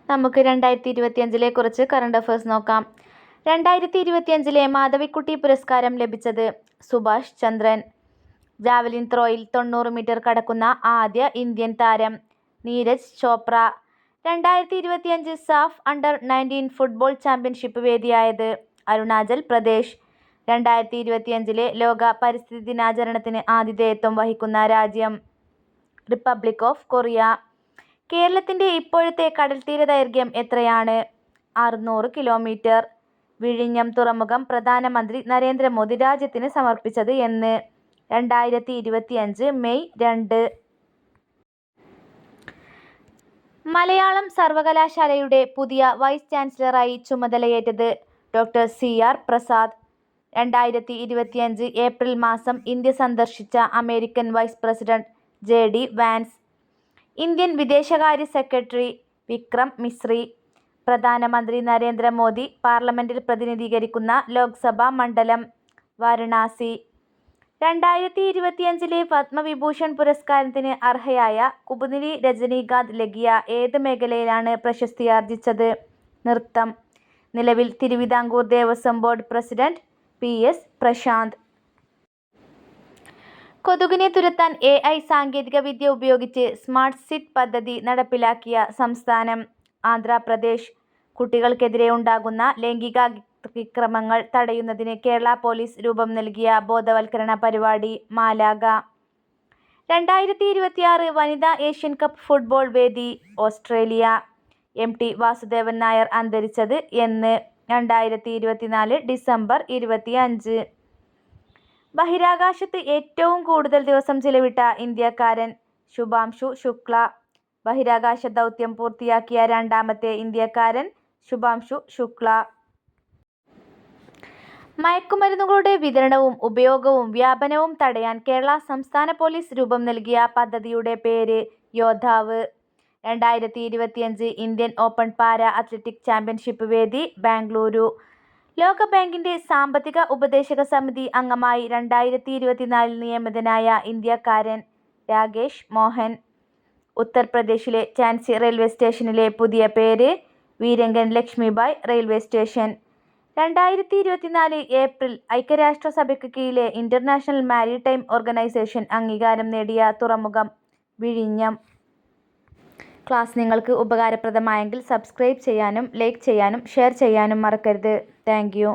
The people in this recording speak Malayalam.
നമുക്ക് 2025 കുറച്ച് കറണ്ട് അഫയേഴ്സ് നോക്കാം. 2025 മാധവിക്കുട്ടി പുരസ്കാരം ലഭിച്ചത് സുഭാഷ് ചന്ദ്രൻ. ജാവലിൻ ത്രോയിൽ 90 മീറ്റർ കടക്കുന്ന ആദ്യ ഇന്ത്യൻ താരം Neeraj Chopra. 2025 SAFF under football championship വേദിയായത് അരുണാചൽ പ്രദേശ്. 2025 ലോക പരിസ്ഥിതി ദിനാചരണത്തിന് ആതിഥേയത്വം വഹിക്കുന്ന രാജ്യം റിപ്പബ്ലിക് ഓഫ് കൊറിയ. കേരളത്തിന്റെ ഇപ്പോഴത്തെ കടൽത്തീര ദൈർഘ്യം എത്രയാണ്? 600 കിലോമീറ്റർ. വിഴിഞ്ഞം തുറമുഖം പ്രധാനമന്ത്രി നരേന്ദ്രമോദി രാജ്യത്തിന് സമർപ്പിച്ചത് എന്ന്? 2025 മെയ് 2. മലയാളം സർവകലാശാലയുടെ പുതിയ വൈസ് ചാൻസലറായി ചുമതലയേറ്റത് ഡോക്ടർ സി.ആർ. പ്രസാദ്. 2025 ഏപ്രിൽ മാസം ഇന്ത്യ സന്ദർശിച്ച American vice president J D. Vance. Indian വിദേശകാര്യ സെക്രട്ടറി വിക്രം മിസ്രി. പ്രധാനമന്ത്രി നരേന്ദ്രമോദി പാർലമെന്റിൽ പ്രതിനിധീകരിക്കുന്ന ലോക്സഭാ മണ്ഡലം വാരണാസി. 2025 പത്മവിഭൂഷൺ പുരസ്കാരത്തിന് അർഹയായ കുമുദിനി രജനീകാന്ത് ലഗിയ ഏത് മേഖലയിലാണ് പ്രശസ്തിയാർജിച്ചത്? നൃത്തം. നിലവിൽ Thiruvithamkoor Devaswom board president PS. Prashant. കൊതുകിനെ തുരത്താൻ എ.ഐ. സാങ്കേതിക വിദ്യ ഉപയോഗിച്ച് സ്മാർട്ട് സിറ്റി പദ്ധതി നടപ്പിലാക്കിയ സംസ്ഥാനം ആന്ധ്രാപ്രദേശ്. കുട്ടികൾക്കെതിരെ ഉണ്ടാകുന്ന ലൈംഗികാതിക്രമങ്ങൾ തടയുന്നതിന് കേരള പോലീസ് രൂപം നൽകിയ ബോധവൽക്കരണ പരിപാടി മാലാഖ. 2026 വനിതാ ഏഷ്യൻ കപ്പ് ഫുട്ബോൾ വേദി ഓസ്ട്രേലിയ. എം.ടി. വാസുദേവൻ നായർ അന്തരിച്ചത് എന്ന്? 2024 ഡിസംബർ 25. ബഹിരാകാശത്ത് ഏറ്റവും കൂടുതൽ ദിവസം ചിലവിട്ട ഇന്ത്യക്കാരൻ ശുഭാംശു ശുക്ല. ബഹിരാകാശ ദൗത്യം പൂർത്തിയാക്കിയ രണ്ടാമത്തെ ഇന്ത്യക്കാരൻ ശുഭാംശു ശുക്ല. മയക്കുമരുന്നുകളുടെ വിതരണവും ഉപയോഗവും വ്യാപനവും തടയാൻ കേരള സംസ്ഥാന പോലീസ് രൂപം നൽകിയ പദ്ധതിയുടെ പേര് യോദ്ധാവ്. 2025 Indian open para athletic championship വേദി ബാംഗ്ലൂരു. ലോകബാങ്കിന്റെ സാമ്പത്തിക ഉപദേശക സമിതി അംഗമായി 2024 നിയമിതനായ ഇന്ത്യക്കാരൻ രാകേഷ് മോഹൻ. ഉത്തർപ്രദേശിലെ ഝാൻസി റെയിൽവേ സ്റ്റേഷനിലെ പുതിയ പേര് വീരംഗൻ ലക്ഷ്മിബായ് റെയിൽവേ സ്റ്റേഷൻ. 2024 ഏപ്രിൽ ഐക്യരാഷ്ട്രസഭയ്ക്ക് കീഴിലെ ഇന്റർനാഷണൽ മാരിടൈം ഓർഗനൈസേഷൻ അംഗീകാരം നേടിയ തുറമുഖം വിഴിഞ്ഞം. ക്ലാസ് നിങ്ങൾക്ക് ഉപകാരപ്രദമായെങ്കിൽ സബ്സ്ക്രൈബ് ചെയ്യാനും ലൈക്ക് ചെയ്യാനും ഷെയർ ചെയ്യാനും മറക്കരുത്. Thank you.